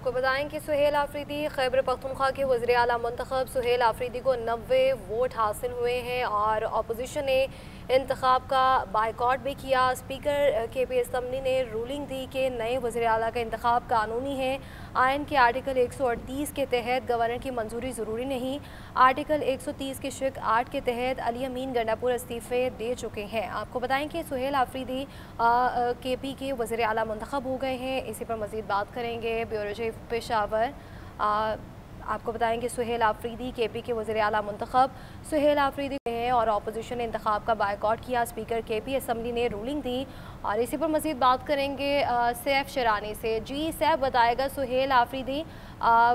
आपको बताएं कि सुहेल आफरीदी खैबर पख्तूनख्वा के वज़ीर आला मुंतखब सुहेल आफरीदी को 90 वोट हासिल हुए हैं और अपोजिशन ने इंतखाब का बाइकआउट भी किया। स्पीकर KP असम्बली ने रूलिंग दी कि नए वज़ीर आला का इंतखाब कानूनी है। आइन के आर्टिकल 138 के तहत गवर्नर की मंजूरी ज़रूरी नहीं। आर्टिकल 130 के शिक 8 के तहत अली अमीन गंडापुर इस्तीफ़े दे चुके हैं। आपको बताएं कि सुहेल आफरीदी KP के वज़ीर आला मुंतखब हो गए हैं। इसी पर मज़ीद बात करेंगे ब्यूरो चीफ पेशावर। आपको बताएं कि सुहेल आफरीदी KP के वज़ीर आला मुंतखब सुहेल आफरीदी हैं और अपोजिशन ने इंतखाब का बाइकआउट किया। स्पीकर KP असम्बली ने रूलिंग दी और इसी पर मज़ीद बात करेंगे सैफ शरानी से। जी सैफ, बताएगा सुहेल आफरीदी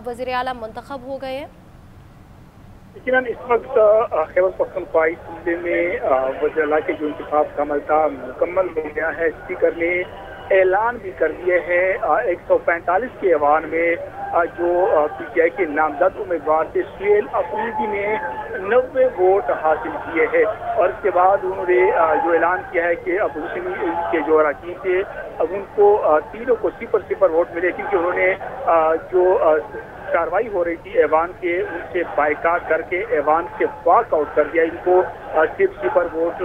वज़ीर आला मुंतखब हो गए हैं। लेकिन इस वक्त खैबर पख्तूनख्वा सूबे में वज़ीर आला के जो इंतखाब का अमल था मुकम्मल हो गया है। स्पीकर ने ऐलान भी कर दिए हैं 145 के ऐवान में जो PTI के नामजद उम्मीदवार थे सुहेल आफरीदी ने 90 वोट हासिल किए हैं और इसके बाद उन्होंने जो ऐलान किया है कि अपोजिशन के जो अरकान थे अब उनको तीनों को 0 वोट मिले, क्योंकि उन्होंने जो कार्रवाई हो रही थी ऐवान के उनसे बाइकाट करके ऐवान से वॉक आउट कर दिया। इनको सिर्फ 0 वोट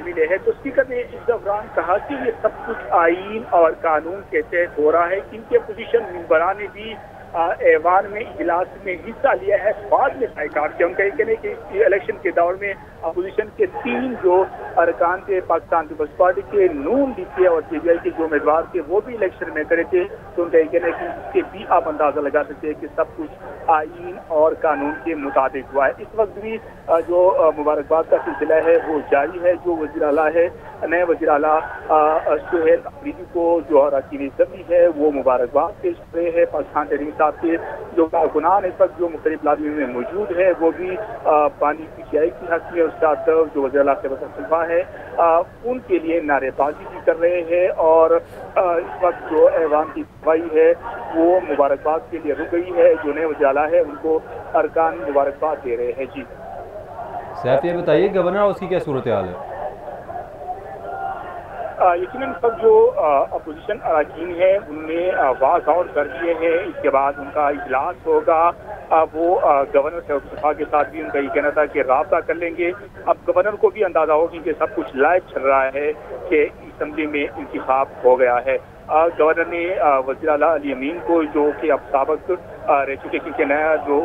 मिले हैं। तो स्पीकर ने इस दौरान कहा कि ये सब कुछ आईन और कानून के तहत हो रहा है। इनके अपोजिशन मेंबरान ने भी ऐवान में इजलास में हिस्सा लिया है, बाद में बाइकाट किया। उनका ये कहना है कि इलेक्शन के दौर में अपोजिशन के 3 जो अरकान थे पाकिस्तान पीपल्स पार्टी के, नून लीग के और PTI के जो उम्मीदवार थे वो भी इलेक्शन में करे थे। तो उनका ये कहना है कि इसके भी आप अंदाजा लगा सकते हैं कि सब कुछ आईन और कानून के मुताबिक हुआ है। इस वक्त भी जो मुबारकबाद का सिलसिला है वो जारी है। जो वज़ीर आला है, नए वज़ीर आला सुहेल आफरीदी को जो अरकान असम्बली है वो मुबारकबाद पेश कर रहे हैं। पाकिस्तान तहरीक साहब के जो कारकुनान इस वक्त जो मुख्तलिफ लादमी में मौजूद है वो भी पानी PTI की हक में साथ जो वज़ीर आला खैबर पख्तूनख्वा है उनके लिए नारेबाजी भी कर रहे हैं और इस वक्त जो ऐवान की सफाई है वो मुबारकबाद के लिए रुक गई है। जो नए वज़ीर आला है उनको अरकान मुबारकबाद दे रहे हैं। जी सैफ, ये बताइए गवर्नर हाउस की क्या सूरत हाल है? यकीनन सब जो अपोजिशन अरकान है उन्होंने वाक आउट कर दिए हैं। इसके बाद उनका इजलास होगा। वो गवर्नर खैबर पख्तूनख्वा के साथ भी उनका ये कहना था कि राब्ता कर लेंगे। अब गवर्नर को भी अंदाजा हो कि सब कुछ लाइव चल रहा है कि असम्बली में इंतखाब हो गया है। गवर्नर ने वज़ीर आला अली अमीन को, जो कि अब साबिक रह चुके, क्योंकि नया जो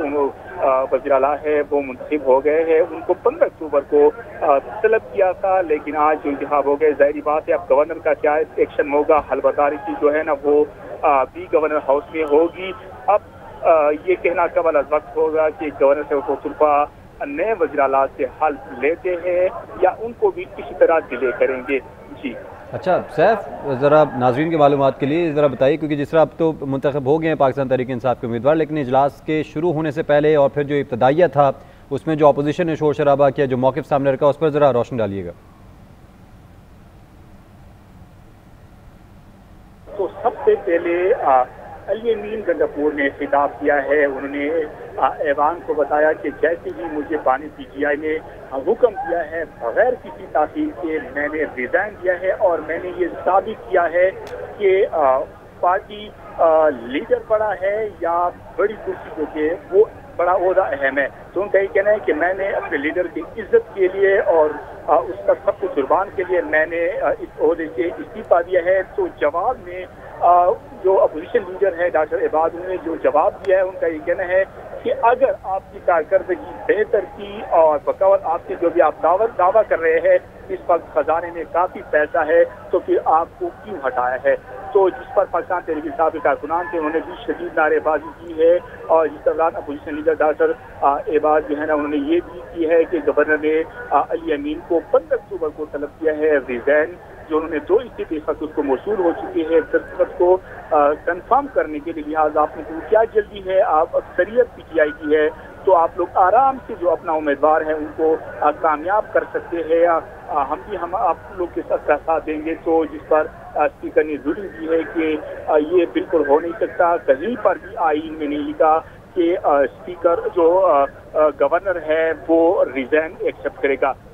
वज़ीर आला है वो मुंतखब हो गए हैं, उनको 15 अक्टूबर को तलब किया था, लेकिन आज जो इंतखाब हो गए, जाहिर बात है अब गवर्नर का क्या एक्शन होगा, हलबदारी की जो है ना वो भी गवर्नर हाउस में होगी। अब ये कहना कबल अज़ वक्त होगा कि गवर्नर खैबर पख्तूनख्वा नए वज़ीर आला से हल लेते हैं या उनको भी इसी तरह डिले करेंगे। जी अच्छा सैफ, ज़रा नाज़रीन के मालूमात के लिए ज़रा बताइए, क्योंकि जिस तरह अब तो मुंतखब हो गए हैं पाकिस्तान तहरीक इंसाफ के उम्मीदवार, लेकिन इजलास के शुरू होने से पहले और फिर जो इब्तदाइया था उसमें जो अपोजिशन ने शोर शराबा किया, जो मौक़िफ़ सामने रखा, उस पर ज़रा रोशनी डालिएगा। तो सबसे पहले अली अमीन गंडापुर ने खिताब किया है। उन्होंने ऐवान को बताया कि जैसे ही मुझे पानी PTI ने हुक्म दिया है बगैर किसी ताख़ीर के मैंने रिजाइन दिया है और मैंने ये साबित किया है कि पार्टी लीडर बड़ा है या बड़ी कुर्सी जो कि वो बड़ा ओहदा अहम है। तो उनका ये कहना है कि मैंने अपने लीडर की इज्जत के लिए और उसका सब कुछ कुर्बान के लिए मैंने इस ओहदे से इस्तीफा दिया है। तो जवाब में जो अपोजिशन लीडर है डॉक्टर इबाद, उन्होंने जो जवाब दिया है उनका ये कहना है कि अगर आपकी कारकर्दगी बेहतर की और बकौल आपके जो भी आप दावा कर रहे हैं इस वक्त खजाने में काफ़ी पैसा है तो फिर आपको क्यों हटाया है। तो जिस पर पाकिस्तान तहरीक इंसाफ के कारकुनान थे उन्होंने भी शदीद नारेबाजी की है और इस दौरान अपोजिशन लीडर डॉक्टर इबाद जो है ना उन्होंने ये भी की है कि गवर्नर ने अली अमीन को 15 अक्टूबर को तलब किया है रिजाइन, जो उन्होंने 2 इस्तीफे उसको मौसूल हो चुकी है। दस्तखत को कंफर्म करने के लिए लिहाजा आप लोगों को क्या जल्दी है, आप अक्सरियत PTI की है तो आप लोग आराम से जो अपना उम्मीदवार है उनको कामयाब कर सकते हैं। हम आप लोग के साथ देंगे। तो जिस पर स्पीकर ने जरूर दी है कि ये बिल्कुल हो नहीं सकता, कहीं पर भी आईन में नहीं लिखा कि स्पीकर जो गवर्नर है वो रिजाइन एक्सेप्ट करेगा।